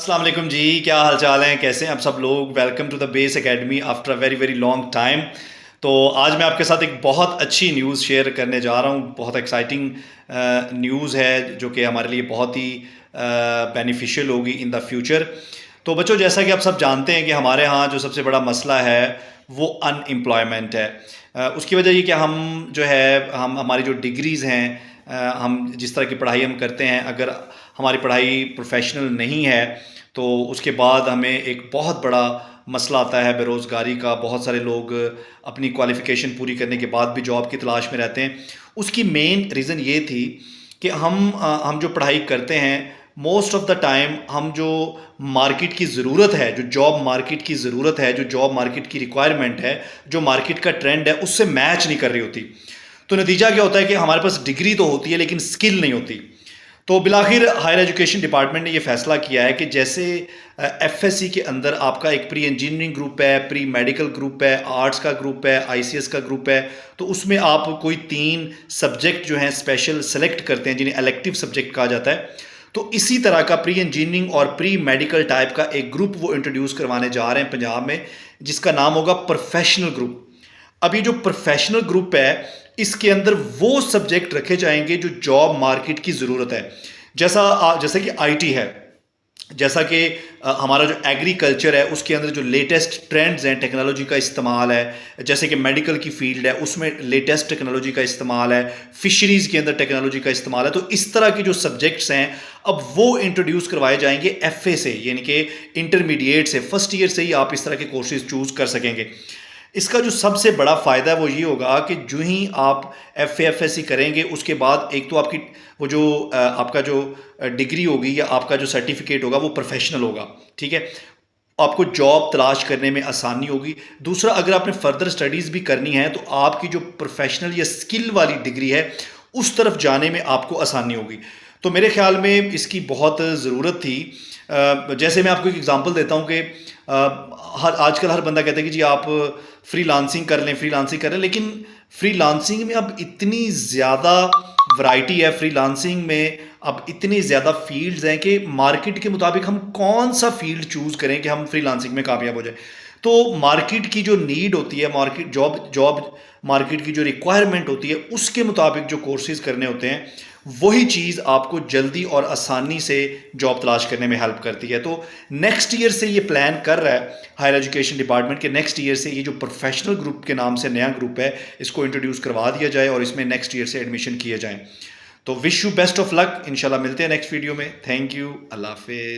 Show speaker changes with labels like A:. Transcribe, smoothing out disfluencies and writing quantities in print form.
A: अस्सलाम वालेकुम जी, क्या हाल चाल हैं, कैसे हैं आप सब लोग। Welcome to the base academy after a very very long time. तो आज मैं आपके साथ एक बहुत अच्छी न्यूज़ शेयर करने जा रहा हूँ। बहुत एक्साइटिंग न्यूज़ है जो कि हमारे लिए बहुत ही बेनिफिशियल होगी इन द फ्यूचर। तो बच्चों, जैसा कि आप सब जानते हैं कि हमारे यहाँ जो सबसे बड़ा मसला है वो अनएम्प्लॉयमेंट है। उसकी वजह ये कि हम जो है हम हमारी जो डिग्रीज़ हैं, हम जिस तरह की पढ़ाई हम करते हैं, अगर हमारी पढ़ाई प्रोफेशनल नहीं है तो उसके बाद हमें एक बहुत बड़ा मसला आता है बेरोज़गारी का। बहुत सारे लोग अपनी क्वालिफ़िकेशन पूरी करने के बाद भी जॉब की तलाश में रहते हैं। उसकी मेन रीज़न ये थी कि हम जो पढ़ाई करते हैं, मोस्ट ऑफ़ द टाइम हम जो मार्केट की ज़रूरत है, जो जॉब मार्केट की ज़रूरत है, जो जॉब मार्केट की रिक्वायरमेंट है, जो मार्केट का ट्रेंड है, उससे मैच नहीं कर रही होती। तो नतीजा क्या होता है कि हमारे पास डिग्री तो होती है लेकिन स्किल नहीं होती। तो बिलाखिर हायर एजुकेशन डिपार्टमेंट ने ये फैसला किया है कि जैसे एफएससी के अंदर आपका एक प्री इंजीनियरिंग ग्रुप है, प्री मेडिकल ग्रुप है, आर्ट्स का ग्रुप है, आईसीएस का ग्रुप है, तो उसमें आप कोई 3 सब्जेक्ट जो हैं स्पेशल सेलेक्ट करते हैं जिन्हें इलेक्टिव सब्जेक्ट कहा जाता है। तो इसी तरह का प्री इंजीनियरिंग और प्री मेडिकल टाइप का एक ग्रुप वो इंट्रोड्यूस करवाने जा रहे हैं पंजाब में, जिसका नाम होगा प्रोफेशनल ग्रुप। अब ये जो प्रोफेशनल ग्रुप है, इसके अंदर वो सब्जेक्ट रखे जाएंगे जो जॉब मार्केट की ज़रूरत है। जैसा कि आईटी है, जैसा कि हमारा जो एग्रीकल्चर है उसके अंदर जो लेटेस्ट ट्रेंड्स हैं, टेक्नोलॉजी का इस्तेमाल है, जैसे कि मेडिकल की फील्ड है उसमें लेटेस्ट टेक्नोलॉजी का इस्तेमाल है, फिशरीज़ के अंदर टेक्नोलॉजी का इस्तेमाल है। तो इस तरह के जो सब्जेक्ट्स हैं अब वो इंट्रोड्यूस करवाए जाएंगे एफए से, यानी कि इंटरमीडिएट से, फर्स्ट ईयर से ही आप इस तरह के कोर्सेज चूज़ कर सकेंगे। इसका जो सबसे बड़ा फ़ायदा है वो ये होगा कि जो ही आप एफएससी करेंगे उसके बाद एक तो आपकी वो जो आपका जो डिग्री होगी या आपका जो सर्टिफिकेट होगा वो प्रोफेशनल होगा, ठीक है। आपको जॉब तलाश करने में आसानी होगी। दूसरा, अगर आपने फर्दर स्टडीज़ भी करनी है तो आपकी जो प्रोफेशनल या स्किल वाली डिग्री है उस तरफ जाने में आपको आसानी होगी। तो मेरे ख्याल में इसकी बहुत ज़रूरत थी। जैसे मैं आपको एक एग्ज़ाम्पल देता हूँ कि हर आजकल हर बंदा कहता है कि जी आप फ्रीलांसिंग कर लें, फ्रीलांसिंग कर लें, लेकिन फ्रीलांसिंग में अब इतनी ज़्यादा वैरायटी है, फ्रीलांसिंग में अब इतनी ज़्यादा फील्ड्स हैं कि मार्केट के मुताबिक हम कौन सा फील्ड चूज़ करें कि हम फ्रीलांसिंग में कामयाब हो जाए। तो मार्केट की जो नीड होती है, मार्केट जॉब जॉब मार्केट की जो रिक्वायरमेंट होती है उसके मुताबिक जो कोर्सेज करने होते हैं, वही चीज़ आपको जल्दी और आसानी से जॉब तलाश करने में हेल्प करती है। तो नेक्स्ट ईयर से ये प्लान कर रहा है हायर एजुकेशन डिपार्टमेंट के, नेक्स्ट ईयर से ये जो प्रोफेशनल ग्रुप के नाम से नया ग्रुप है इसको इंट्रोड्यूस करवा दिया जाए और इसमें नेक्स्ट ईयर से एडमिशन किए जाएँ। तो wish you best of luck. इंशाल्लाह मिलते हैं नेक्स्ट वीडियो में। थैंक यू, अल्लाह हाफिज़।